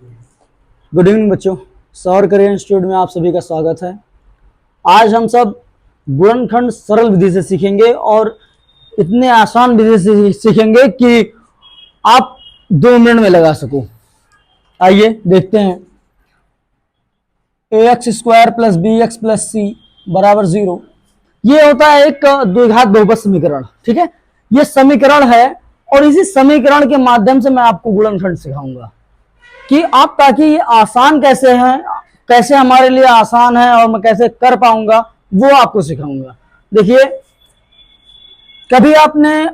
Good evening बच्चों, सौर career institute में आप सभी का स्वागत है। आज हम सब गुणनखंड सरल विधि से सीखेंगे और इतने आसान विधि से सीखेंगे कि आप 2 मिनट में लगा सको। आइए देखते हैं। ax² plus bx plus c बराबर 0, ये होता है एक द्विघात बहुपद समीकरण। ठीक है, ये समीकरण है और इसी समीकरण के माध्यम से मैं आपको गुणनखंड सिखाऊंगा कि आप ताकि ये आसान कैसे है, कैसे हमारे लिए आसान है और मैं कैसे कर पाऊंगा वो आपको सिखाऊंगा। देखिए, कभी आपने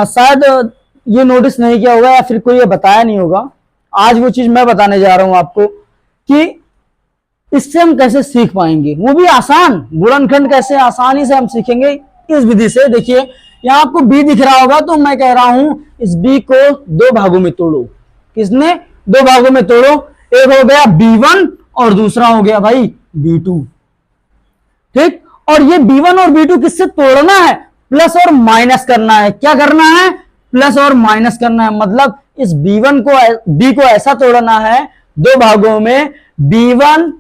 शायद ये नोटिस नहीं किया होगा या फिर कोई ये बताया नहीं होगा। आज वो चीज मैं बताने जा रहा हूं आपको कि इससे हम कैसे सीख पाएंगे, वो भी आसान। गुणनखंड कैसे आसानी से हम सीखेंगे इस विधि से। देखिए, यहाँ आपको b दिख रहा होगा, तो मैं कह रहा हूं इस b को 2 भागों में तोड़ो। किसने 2 भागों में तोड़ो? एक हो गया b1 और दूसरा हो गया भाई b2। ठीक, और ये b1 और b2 किससे तोड़ना है? प्लस और माइनस करना है। क्या करना है? प्लस और माइनस करना है। मतलब इस b1 को b को ऐसा तोड़ना है 2 भागों में, b1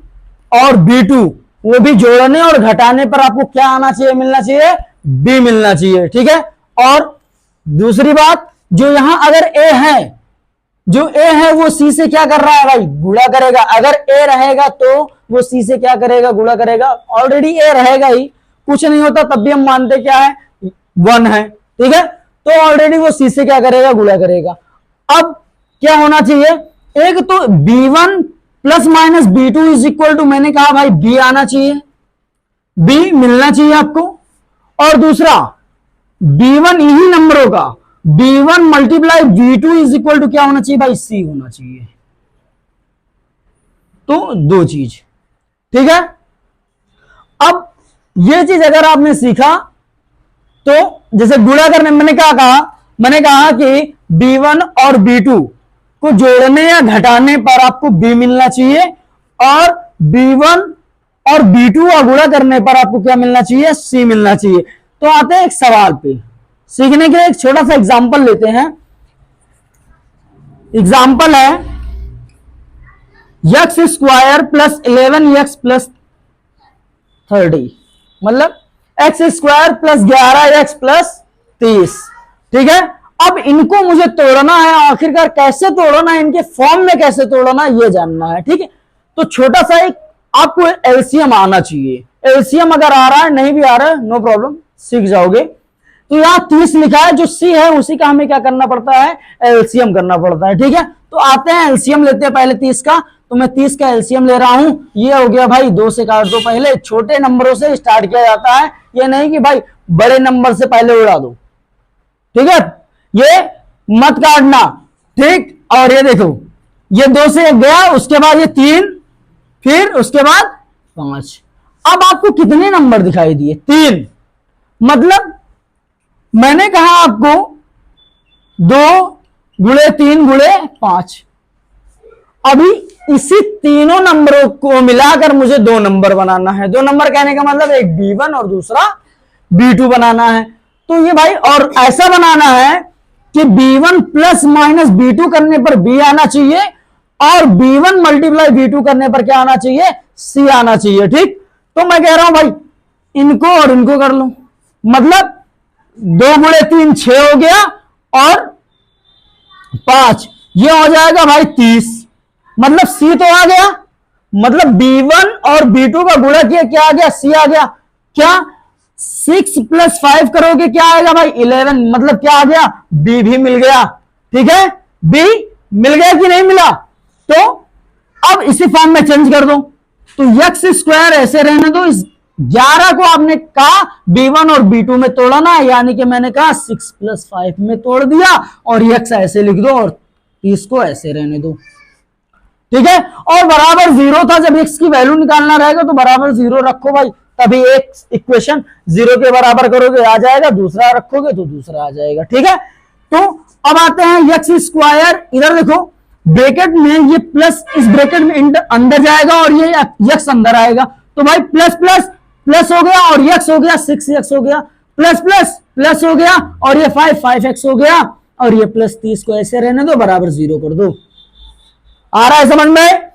और b2, वो भी जोड़ने और घटाने पर आपको क्या आना चाहिए? मिलना चाहिए b मिलना चाहिए। ठीक है, और दूसरी बात, जो यहां अगर a है, जो a है वो c से क्या कर रहा है भाई? गुणा करेगा। अगर a रहेगा तो वो c से क्या करेगा? गुणा करेगा। ऑलरेडी a रहेगा ही, कुछ नहीं होता तब भी हम मानते क्या है? 1 है। ठीक है, तो ऑलरेडी वो c से क्या करेगा? गुणा करेगा। अब क्या होना चाहिए? एक तो b1 plus minus b2 is equal to, मैंने कहा भाई b आना चाहिए, b मिलना चाहिए आपको। और दूसरा b1 इन्हीं नंबरों का b1 multiply b2 is equal to क्या होना चाहिए भाई? c होना चाहिए। तो 2 चीज। ठीक है, अब ये चीज अगर आपने सीखा तो जैसे गुणा करने मैंने क्या कहा? मैंने कहा कि b1 और b2 को जोड़ने या घटाने पर आपको b मिलना चाहिए और b1 और b2 का गुणा करने पर आपको क्या मिलना चाहिए? c मिलना चाहिए। तो आते हैं एक सवाल पे। सीखने के लिए एक छोटा सा एग्जांपल लेते हैं। एग्जांपल है x² प्लस 11x प्लस 30, मतलब x² प्लस 11x प्लस 30। ठीक है, अब इनको मुझे तोड़ना है। आखिरकार कैसे तोड़ना है, इनके फॉर्म में कैसे तोड़ना है, ये जानना है। ठीक है, तो छोटा सा एक आपको एलसीएम आना चाहिए। एलसीएम अगर आ रहा है, नहीं भी आ रहा है, नो प्रॉब्लम, सीख जाओगे। तो यहां 30 लिखा है, जो सी है उसी का हमें क्या करना पड़ता है? एलसीएम करना पड़ता है। ठीक है, तो आते हैं एलसीएम लेते हैं पहले 30 का। तो मैं 30 का एलसीएम ले रहा हूं। ये हो गया भाई, 2 से काट दो। पहले छोटे नंबरों से स्टार्ट किया जाता है, ये नहीं कि भाई बड़े नंबर से पहले उड़ा दो। ठीक है, ये मत काटना। ठीक, और ये देखो, ये 2 से 1 गया, उसके बाद ये 3, फिर उसके बाद 5। अब आपको कितने नंबर दिखाई दिए? 3। मतलब मैंने कहा आपको 2 गुणे 3 गुणे 5। अभी इसी तीनों नंबरों को मिलाकर मुझे 2 नंबर बनाना है। 2 नंबर कहने का मतलब एक b1 और दूसरा b2 बनाना है। तो ये भाई, और ऐसा बनाना है कि b1 प्लस माइनस b2 करने पर b आना चाहिए और b1 मल्टीप्लाई b2 करने पर क्या आना चाहिए? c आना चाहिए। ठीक, तो मैं कह रहा हूं भाई इनको और इनको कर लो। मतलब 2 गुणे 3 6 हो गया और 5, ये हो जाएगा भाई 30। मतलब c तो आ गया, मतलब b1 और b2 का गुणा किया, क्या आ गया? c आ गया। क्या 6 प्लस 5 करोगे, क्या आएगा भाई? 11। मतलब क्या आ गया? b भी मिल गया। ठीक है, b मिल गया कि नहीं मिला? तो अब इसी फॉर्म में चेंज कर दो। तो x² ऐसे रहने दो। इस 11 को आपने कहा b1 और b2 में तोड़ना है, यानी कि मैंने कहा 6 प्लस 5 में तोड़ दिया और x ऐसे लिख दो और 30 को ऐसे रहने दो। ठीक है, और बराबर 0 था। जब x की वैल्यू निकालना रहेगा तो बराबर 0 रखो भाई, तभी एक इक्वेशन 0 के बराबर करोगे आ जाएगा, दूसरा रखोगे तो दूसरा आ जाएगा। ठीक है, तो अब आते हैं x²। इधर देखो, ब्रैकेट में ये प्लस इस ब्रैकेट में अंदर जाएगा और ये x अंदर आएगा। तो भाई प्लस प्लस प्लस हो गया और x हो गया, 6x हो गया, प्लस प्लस प्लस हो गया और ये 5x हो गया और ये प्लस 30 को ऐसे रहने दो, बराबर 0 कर दो। आ रहा है समझ में?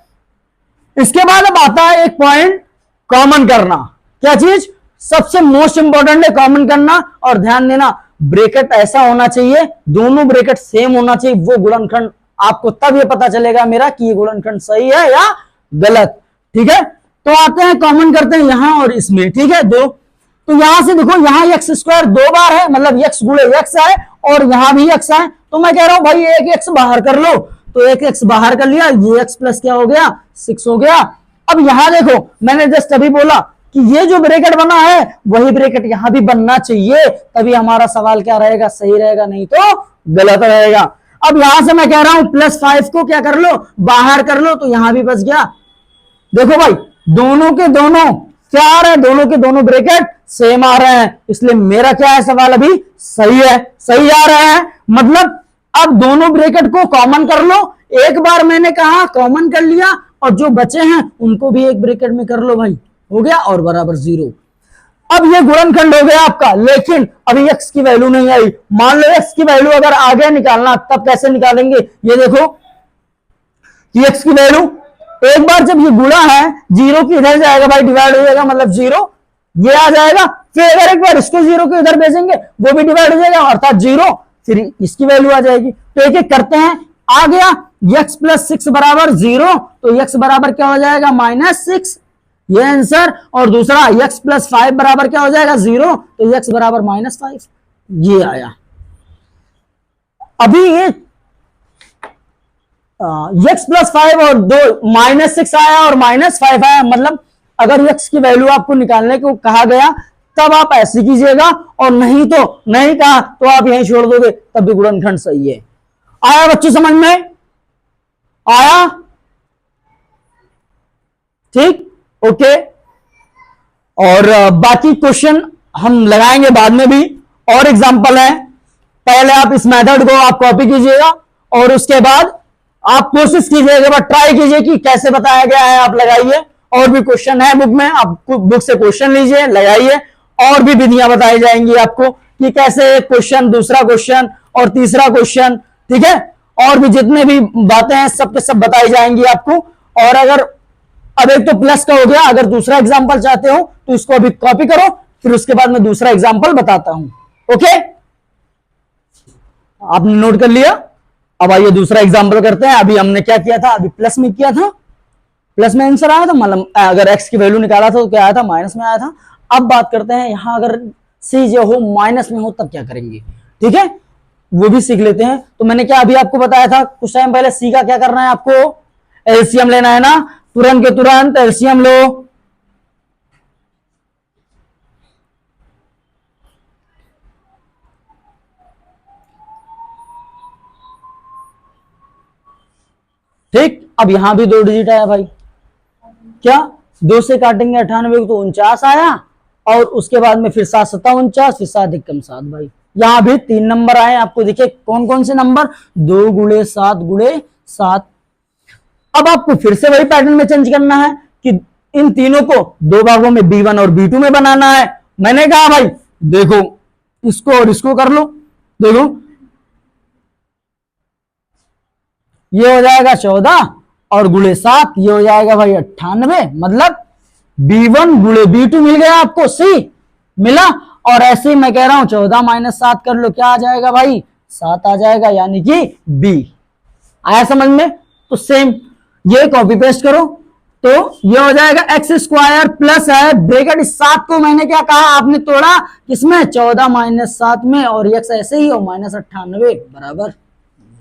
इसके बाद अब आता है एक पॉइंट, कॉमन करना। क्या चीज सबसे मोस्ट इंपॉर्टेंट है? कॉमन करना। और ध्यान देना, ब्रैकेट ऐसा होना चाहिए, दोनों ब्रैकेट सेम होना चाहिए, वो गुणनखंड आपको तब ये पता चलेगा मेरा कि ये गुणनखंड सही है या गलत। ठीक है, तो आते हैं कॉमन करते हैं यहां और इसमें। ठीक है, दो, तो यहां से देखो, यहां एक्स स्क्वायर 2 बार है, मतलब एक्स गुणे एक्स है, और यहां भी एक्स है। तो मैं कह रहा हूं भाई एक एक्स बाहर कर लो, तो एक एक्स बाहर कर लिया, ये एक्स प्लस क्या हो गया, 6 हो गया। अब यहां देखो, मैंने जस्ट अभी बोला कि ये जो ब्रैकेट बना है वही ब्रैकेट यहां भी बनना चाहिए, तभी हमारा सवाल क्या रहेगा, सही रहेगा, नहीं तो गलत रहेगा। अब यहां से मैं कह रहा हूं +5 को क्या कर लो, बाहर कर लो, तो यहां भी बच गया। देखो भाई, दोनों के दोनों क्या आ रहे हैं, दोनों के दोनों ब्रैकेट सेम आ रहे हैं, इसलिए मेरा क्या है सवाल अभी सही है, सही आ रहे हैं। मतलब अब दोनों ब्रैकेट को कॉमन कर लो, एक बार मैंने कहा कॉमन कर लिया, और जो बचे हैं उनको भी एक ब्रैकेट में कर लो भाई, हो गया, और बराबर 0। अब ये गुणनखंड हो गया आपका, लेकिन अभी x की वैल्यू नहीं आई। मान लो x की वैल्यू अगर आगे निकालना, तब कैसे निकालेंगे, ये देखो कि x की वैल्यू एक बार जब ये गुणा है, 0 की इधर जाएगा भाई, डिवाइड हो जाएगा, मतलब 0 ये आ जाएगा। फिर अगर एक बार इसको 0 को इधर भेजेंगे, वो भी डिवाइड हो जाएगा, अर्थात 0, फिर इसकी वैल्यू आ जाएगी। तो एक एक करते हैं, आ गया x + 6 बराबर 0, तो x बराबर क्या हो जाएगा, -6, ये आंसर। और दूसरा x + 5 बराबर क्या हो जाएगा, 0, तो x बराबर -5, ये आया। अभी ये x + 5 और 2 -6 आया और -5 आया, मतलब अगर x की वैल्यू आपको निकालने को कहा गया तब आप ऐसे कीजिएगा, और नहीं तो नहीं कहा तो आप यहीं छोड़ दोगे, तब भी गुणनखंड सही है। आया बच्चों समझ में? आया? ठीक, ओके। और बाकी क्वेश्चन हम लगाएंगे बाद में भी, और एग्जांपल है। पहले आप इस मेथड को आप कॉपी कीजिएगा, और उसके बाद आप कोशिश कीजिएगा, ट्राई कीजिए कि कैसे बताया गया है, आप लगाइए। और भी क्वेश्चन है बुक में, आप बुक से क्वेश्चन लीजिए, लगाइए, और भी विधियां बताई जाएंगी आपको कि कैसे क्वेश्चन, दूसरा क्वेश्चन और तीसरा क्वेश्चन, ठीक है, और भी जितने भी बातें हैं सब के सब बताई जाएंगी आपको। और अगर अब एक तो प्लस का हो गया, अगर दूसरा एग्जाम्पल चाहते हो तो इसको अभी कॉपी करो, फिर उसके बाद मैं दूसरा एग्जाम्पल बताता हूं। ओके, आपने नोट कर लिया? अब आइए दूसरा एग्जाम्पल करते हैं। अभी हमने क्या किया था, अभी प्लस में किया था, प्लस में आंसर आया था, मतलब अगर एक्स की वैल्यू निकाला था तो क्या आया था, माइनस में आया था। अब बात करते हैं यहां अगर सी जो हो माइनस में हो तब क्या करेंगे, ठीक है, वो भी सीख लेते हैं। तो मैंने क्या अभी आपको बताया था कुछ टाइम पहले, सी का क्या करना है, आपको एलसीएम लेना है ना, तुरंत के तुरंत एलसीएम लो। ठीक, अब यहां भी 2 डिजिट आया भाई, क्या 2 से काटेंगे 98 तो 49 आया, और उसके बाद में फिर 7 7 49, फिर 7 एकम 7 भाई, यहां भी 3 नंबर आए आपको। देखिए कौन कौन से नंबर, 2 × 7 × 7। अब आपको फिर से वही पैटर्न में चेंज करना है कि इन तीनों को 2 भागों में B1 और B2 में बनाना है। मैंने कहा भाई देखो इसको और इसको कर लो, देखो ये हो जाएगा 14 और × 7 ये हो जाएगा भाई 98, मतलब B1 × B2 मिल गया आपको, सी मिला। और ऐसे ही मैं कह रहा हूं 14 - 7 कर लो, क्या आ जाएगा भाई, 7 आ जाएगा, यानी कि B। आया समझ में? तो सेम ये कॉपी पेस्ट करो, तो ये हो जाएगा x² प्लस है ब्रैकेट 7 को मैंने क्या कहा, आपने तोड़ा किसमें, 14 - 7 में, और x ऐसे ही हो -98 बराबर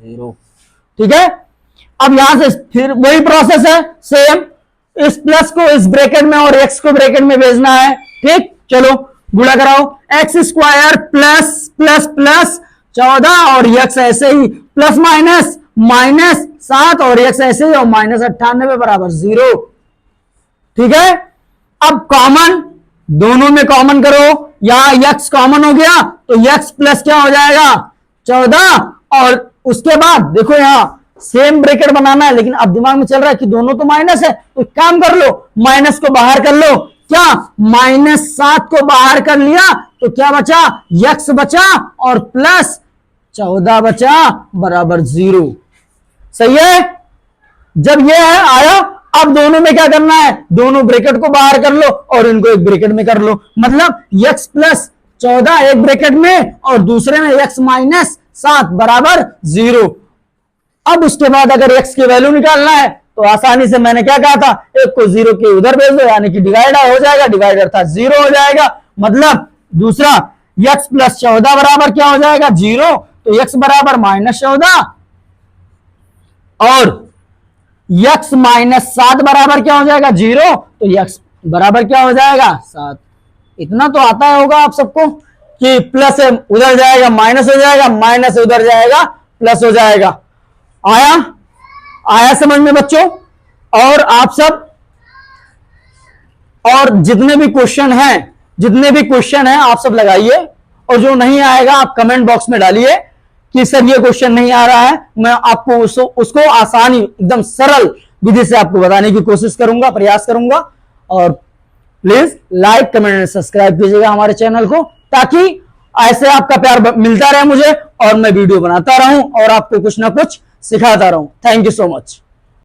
0। ठीक है, अब यहां से फिर वही प्रोसेस है सेम, इस प्लस को इस ब्रैकेट में और x को ब्रैकेट में भेजना है। ठीक, चलो गुणा कराओ, x² प्लस प्लस प्लस 14 और x ऐसे ही प्लस माइनस -7 और x ऐसे ही और -98 बराबर 0। ठीक है, अब कॉमन दोनों में कॉमन करो, यहां x कॉमन हो गया तो x प्लस क्या हो जाएगा 14, और उसके बाद देखो यहां सेम ब्रैकेट बनाना है, लेकिन अब दिमाग में चल रहा है कि दोनों तो माइनस है, तो काम कर लो, माइनस को बाहर कर लो, क्या -7 को बाहर कर लिया तो क्या बचा, x बचा और प्लस 14 बचा बराबर 0। सही है, जब ये है आया, अब दोनों में क्या करना है, दोनों ब्रैकेट को बाहर कर लो और इनको एक ब्रैकेट में कर लो। मतलब x प्लस 14 एक ब्रैकेट में और दूसरे में x माइनस 7 बराबर 0। अब उसके बाद अगर x की वैल्यू निकालना है तो आसानी से मैंने क्या कहा था, एक को 0 के उधर भेज दो, यानी कि डिवाइडर हो जाएगा, डिवाइडर था 0 हो जाएगा। मतलब दूसरा x प्लस 14 बराबर क्या हो जाएगा 0, तो x बराबर -14 और x माइनस 7 बराबर क्या हो जाएगा 0, तो x बराबर क्या हो जाएगा 7। इतना तो आता है होगा आप सबको कि प्लस है उधर जाएगा माइनस हो जाएगा, माइनस उधर जाएगा प्लस हो जाएगा। आया समझ में बच्चों? और आप सब, और जितने भी क्वेश्चन हैं आप सब लगाइए, और जो नहीं आएगा आप कमेंट बॉक्स में डालिए कि सर ये क्वेश्चन नहीं आ रहा है, मैं आपको उसको आसानी एकदम सरल विधि से आपको बताने की कोशिश करूंगा, प्रयास करूंगा। और प्लीज लाइक कमेंट सब्सक्राइब कीजिएगा हमारे चैनल को, ताकि ऐसे आपका प्यार मिलता रहे मुझे और मैं वीडियो बनाता रहूं और आपको कुछ ना कुछ सिखाता रहूं। Thank you so much.